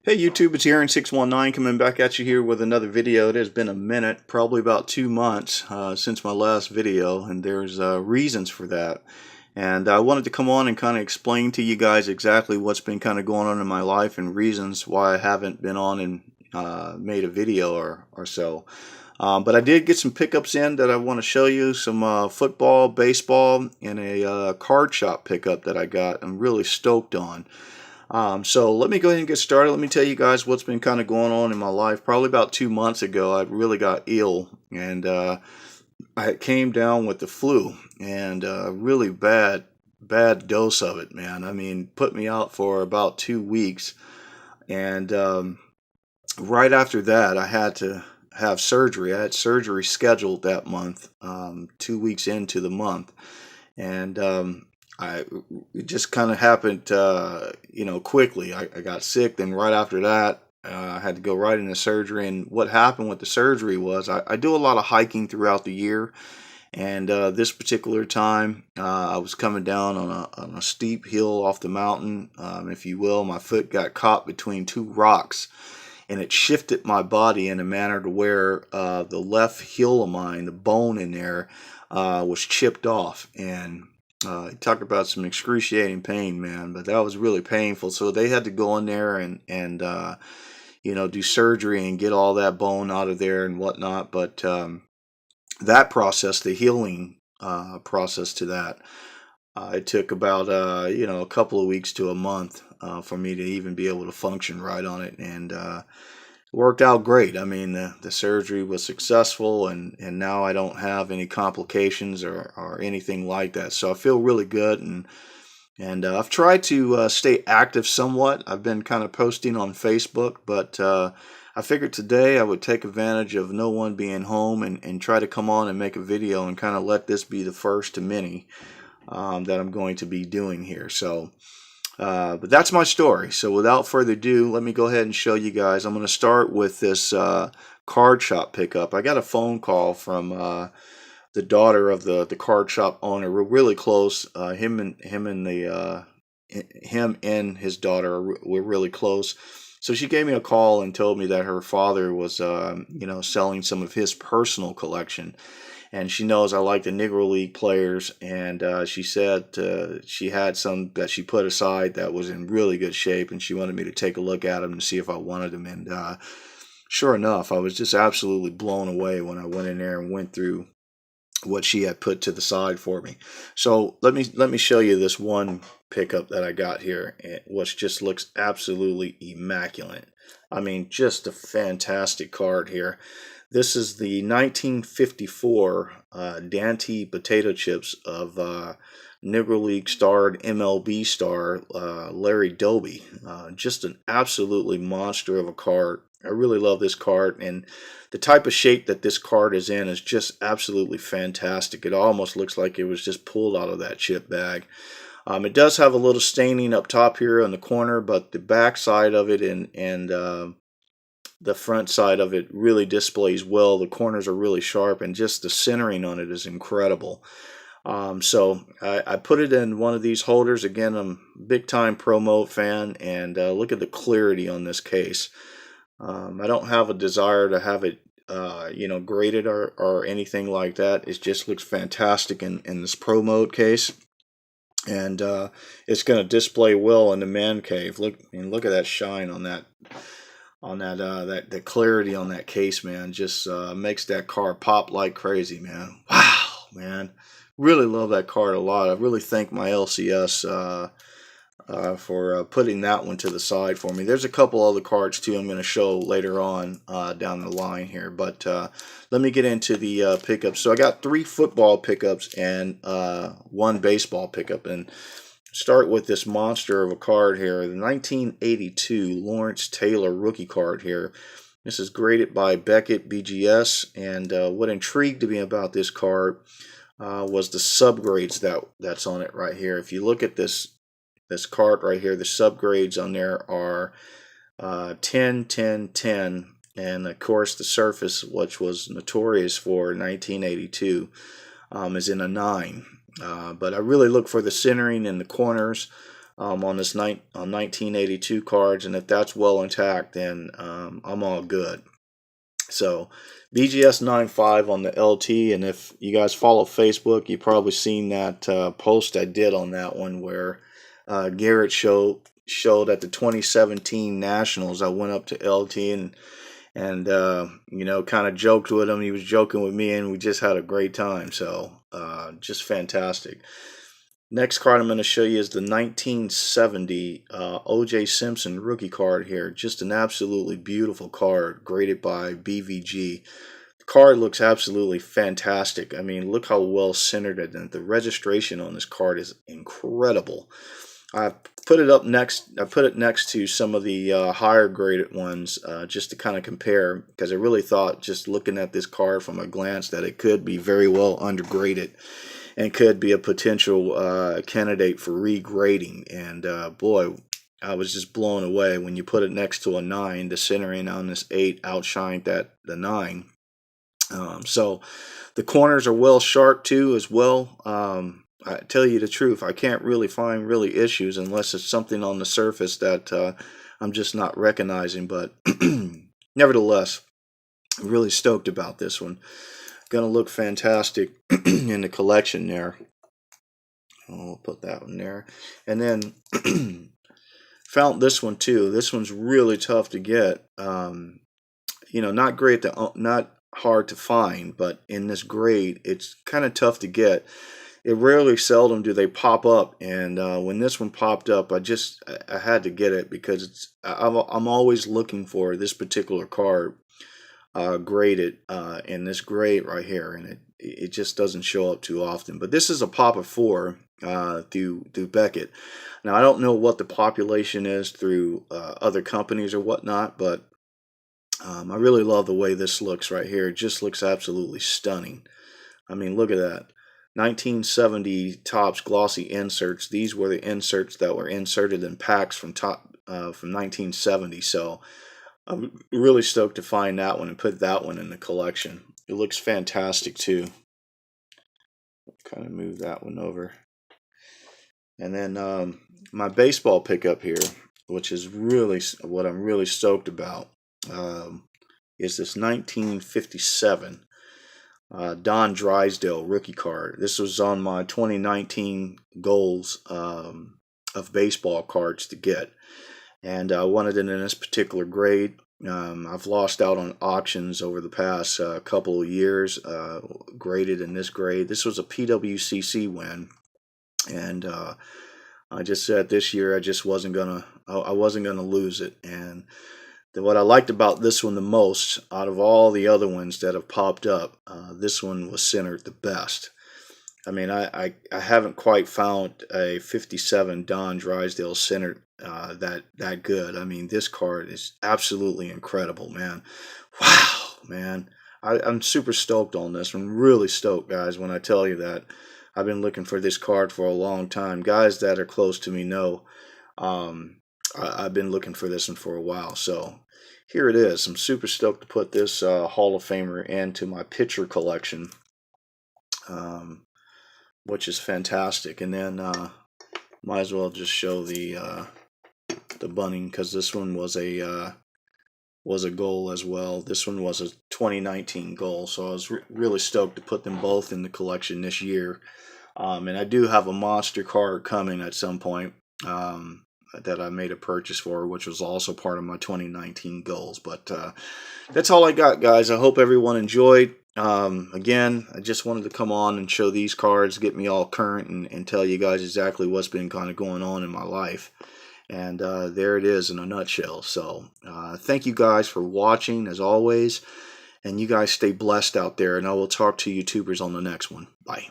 Hey YouTube, it's Aaron 619 coming back at you here with another video. It has been a minute, probably about 2 months since my last video, and there's reasons for that. And I wanted to come on and kind of explain to you guys exactly what's been kind of going on in my life and reasons why I haven't been on and made a video or so. But I did get some pickups in that I want to show you, some football, baseball, and a card shop pickup that I got. I'm really stoked on. So let me go ahead and get started. Let me tell you guys what's been kind of going on in my life. Probably about 2 months ago, I really got ill, and I came down with the flu, and really bad dose of it, man. I mean, put me out for about 2 weeks, and right after that, I had to have surgery. I had surgery scheduled that month, 2 weeks into the month, and it just kind of happened, quickly. I got sick. Then right after that, I had to go right into surgery. And what happened with the surgery was I do a lot of hiking throughout the year. And this particular time, I was coming down on a steep hill off the mountain, if you will. My foot got caught between two rocks, and it shifted my body in a manner to where the left heel of mine, the bone in there, was chipped off. And talk about some excruciating pain, man, but that was really painful. So they had to go in there and do surgery and get all that bone out of there and whatnot. But that process, the healing process to that, it took about a couple of weeks to a month for me to even be able to function right on it, and worked out great. I mean, the surgery was successful, and now I don't have any complications or anything like that. So I feel really good, and I've tried to stay active somewhat. I've been kind of posting on Facebook, but I figured today I would take advantage of no one being home and try to come on and make a video and kind of let this be the first to many that I'm going to be doing here. So but that's my story. So without further ado, let me go ahead and show you guys. I'm going to start with this card shop pickup. I got a phone call from the daughter of the card shop owner. We're really close. Him and his daughter were really close. So she gave me a call and told me that her father was selling some of his personal collection. And she knows I like the Negro League players, and she said she had some that she put aside that was in really good shape, and she wanted me to take a look at them and see if I wanted them. And sure enough, I was just absolutely blown away when I went in there and went through what she had put to the side for me. So let me show you this one pickup that I got here, which just looks absolutely immaculate. I mean, just a fantastic card here. This is the 1954 Dante potato chips of Negro League starred MLB star Larry Doby. Just an absolutely monster of a card. I really love this card, and the type of shape that this card is in is just absolutely fantastic. It almost looks like it was just pulled out of that chip bag. It does have a little staining up top here on the corner, but the back side of it and the front side of it really displays well. The corners are really sharp, and just the centering on it is incredible. So I put it in one of these holders. Again, I'm a big time Pro Mode fan, and look at the clarity on this case. I don't have a desire to have it graded or anything like that. It just looks fantastic in this Pro Mode case, and it's going to display well in the man cave. Look at that shine on that. The clarity on that case, man, just makes that card pop like crazy, man. Wow, man, really love that card a lot. I really thank my LCS for putting that one to the side for me. There's a couple other cards too I'm going to show later on down the line here, but let me get into the pickups. So I got 3 football pickups and 1 baseball pickup, and start with this monster of a card here, the 1982 Lawrence Taylor rookie card here. This is graded by Beckett BGS, and what intrigued me about this card was the subgrades that's on it right here. If you look at this card right here, the subgrades on there are 10, 10, 10, and of course the surface, which was notorious for 1982, is in a 9. But I really look for the centering in the corners. on this 1982 cards, and if that's well intact, then I'm all good. So BGS 95 on the LT, and if you guys follow Facebook, you've probably seen that post I did on that one where Garrett showed at the 2017 Nationals. I went up to LT and you know, kind of joked with him. He was joking with me, and we just had a great time. So just fantastic. Next card I'm going to show you is the 1970 O.J. Simpson rookie card here. Just an absolutely beautiful card, graded by BVG. The card looks absolutely fantastic. I mean, look how well centered it is. The registration on this card is incredible. I put it up next. I put it next to some of the higher graded ones just to kind of compare, because I really thought, just looking at this card from a glance, that it could be very well undergraded and could be a potential candidate for regrading. And boy, I was just blown away when you put it next to a 9. The centering on this 8 outshined the 9. So the corners are well sharp too as well. I tell you the truth, I can't really find issues unless it's something on the surface that I'm just not recognizing. But nevertheless, I'm really stoked about this one. Gonna look fantastic in the collection there. I'll put that one there. And then found this one too. This one's really tough to get. You know, not hard to find, but in this grade, it's kind of tough to get. It rarely, seldom do they pop up, and when this one popped up, I had to get it, because I'm always looking for this particular card graded in this grade right here, and it just doesn't show up too often. But this is a pop of 4 through Beckett. Now I don't know what the population is through other companies or whatnot, but I really love the way this looks right here. It just looks absolutely stunning. I mean, look at that. 1970 Topps glossy inserts. These were the inserts that were inserted in packs from 1970. So I'm really stoked to find that one and put that one in the collection. It looks fantastic too. Kind of move that one over. And then my baseball pickup here, which is really what I'm really stoked about, is this 1957 Don Drysdale rookie card. This was on my 2019 goals of baseball cards to get, and I wanted it in this particular grade. I've lost out on auctions over the past couple of years graded in this grade. This was a PWCC win, and I just said this year I just wasn't gonna lose it. And what I liked about this one the most, out of all the other ones that have popped up, this one was centered the best. I mean, I haven't quite found a 57 Don Drysdale centered that good. I mean, this card is absolutely incredible, man. Wow, man. I'm super stoked on this. I'm really stoked, guys, when I tell you that I've been looking for this card for a long time. Guys that are close to me know I've been looking for this one for a while. So here it is. I'm super stoked to put this Hall of Famer into my picture collection, which is fantastic. And then might as well just show the bunning, because this one was a goal as well. This one was a 2019 goal, so I was really stoked to put them both in the collection this year. And I do have a monster card coming at some point that I made a purchase for, which was also part of my 2019 goals. But that's all I got, guys. I hope everyone enjoyed. Again, I just wanted to come on and show these cards, get me all current, and tell you guys exactly what's been kind of going on in my life. And there it is in a nutshell. So thank you guys for watching, as always. And you guys stay blessed out there. And I will talk to YouTubers on the next one. Bye.